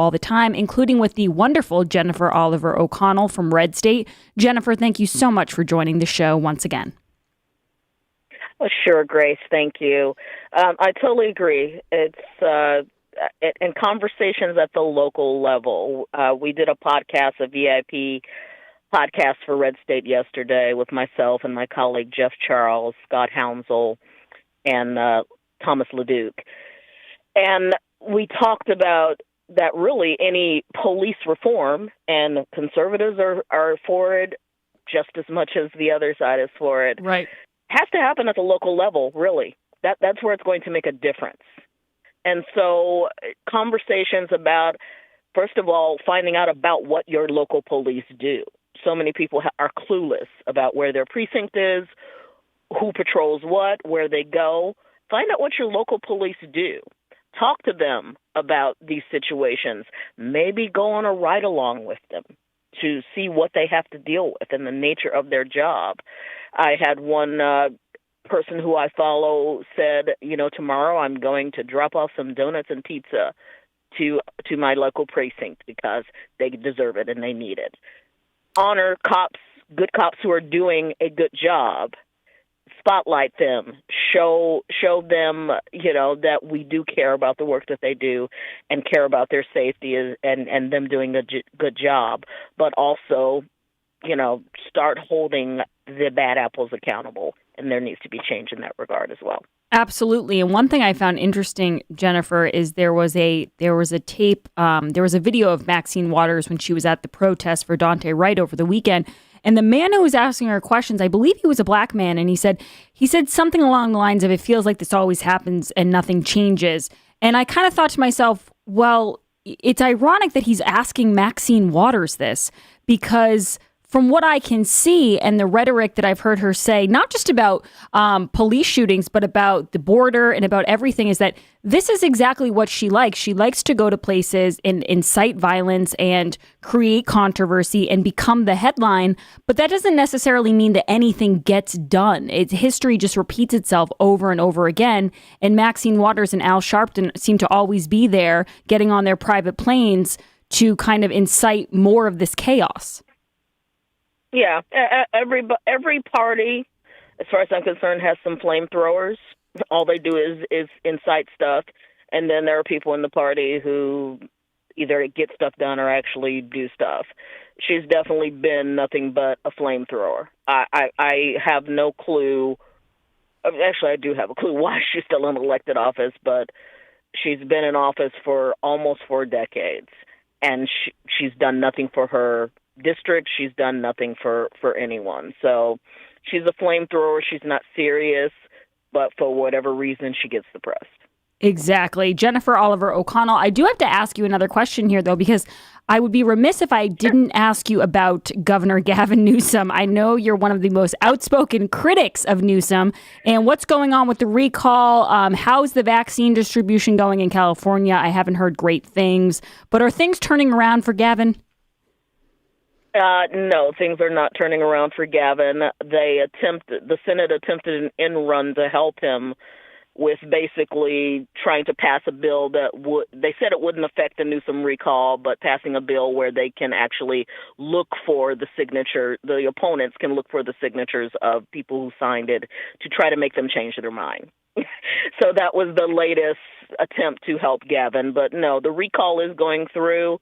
all the time, including with the wonderful Jennifer Oliver O'Connell from RedState. Jennifer, thank you so much for joining the show once again. Well, sure, Grace. Thank you. I totally agree. It's in conversations at the local level. We did a podcast, a VIP podcast for RedState yesterday with myself and my colleague Jeff Charles, Scott Hounsel, and Thomas LeDuc. And we talked about that really any police reform, and conservatives are for it just as much as the other side is for it. Right. Has to happen at the local level, really. That's where it's going to make a difference. And so conversations about, first of all, finding out about what your local police do. So many people are clueless about where their precinct is, who patrols what, where they go. Find out what your local police do. Talk to them about these situations. Maybe go on a ride-along with them to see what they have to deal with and the nature of their job. I had one person who I follow said, tomorrow I'm going to drop off some donuts and pizza to my local precinct because they deserve it and they need it. Honor cops, good cops who are doing a good job. Spotlight them, show them, that we do care about the work that they do and care about their safety and them doing a good job, but also, start holding the bad apples accountable, and there needs to be change in that regard as well. Absolutely. And one thing I found interesting, Jennifer, is there was a tape, there was a video of Maxine Waters when she was at the protest for Daunte Wright over the weekend. And the man who was asking her questions, I believe he was a black man, and he said something along the lines of, it feels like this always happens and nothing changes. And I kind of thought to myself, well, it's ironic that he's asking Maxine Waters this, because from what I can see and the rhetoric that I've heard her say, not just about police shootings, but about the border and about everything, is that this is exactly what she likes. She likes to go to places and incite violence and create controversy and become the headline. But that doesn't necessarily mean that anything gets done. History just repeats itself over and over again. And Maxine Waters and Al Sharpton seem to always be there, getting on their private planes to kind of incite more of this chaos. Yeah, every party, as far as I'm concerned, has some flamethrowers. All they do is incite stuff, and then there are people in the party who either get stuff done or actually do stuff. She's definitely been nothing but a flamethrower. I have no clue. Actually, I do have a clue why she's still in elected office, but she's been in office for almost 4 decades, and she's done nothing for her district. She's done nothing for anyone. So she's a flamethrower. She's not serious, but for whatever reason, she gets the press. Exactly. Jennifer Oliver O'Connell, I do have to ask you another question here, though, because I would be remiss if I didn't ask you about Governor Gavin Newsom. I know you're one of the most outspoken critics of Newsom. And what's going on with the recall? How's the vaccine distribution going in California? I haven't heard great things. But are things turning around for Gavin? No, things are not turning around for Gavin. The Senate attempted an end run to help him with basically trying to pass a bill that they said it wouldn't affect the Newsom recall, but passing a bill where they can actually look for the signature, the opponents can look for the signatures of people who signed it to try to make them change their mind. So that was the latest attempt to help Gavin. But no, the recall is going through.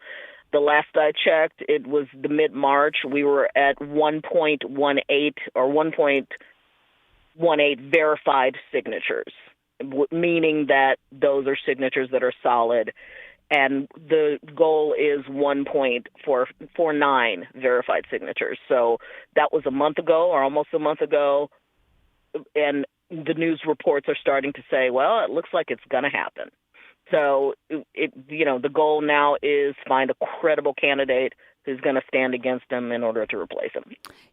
The last I checked, it was the mid-March. We were at 1.18 or 1.18 verified signatures, meaning that those are signatures that are solid. And the goal is 1.49 verified signatures. So that was a month ago or almost a month ago. And the news reports are starting to say, well, it looks like it's going to happen. So, the goal now is find a credible candidate who's going to stand against him in order to replace him.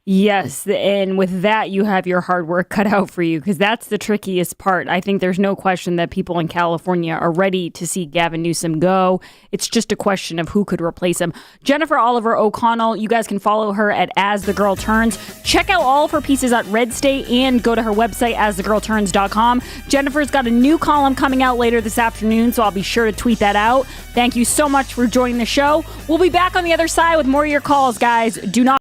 Yes, and with that, you have your hard work cut out for you, because that's the trickiest part. I think there's no question that people in California are ready to see Gavin Newsom go. It's just a question of who could replace him. Jennifer Oliver O'Connell, you guys can follow her at As the Girl Turns. Check out all of her pieces at RedState and go to her website, asthegirlturns.com. Jennifer's got a new column coming out later this afternoon, so I'll be sure to tweet that out. Thank you so much for joining the show. We'll be back on the other side with more of your calls, guys. Do not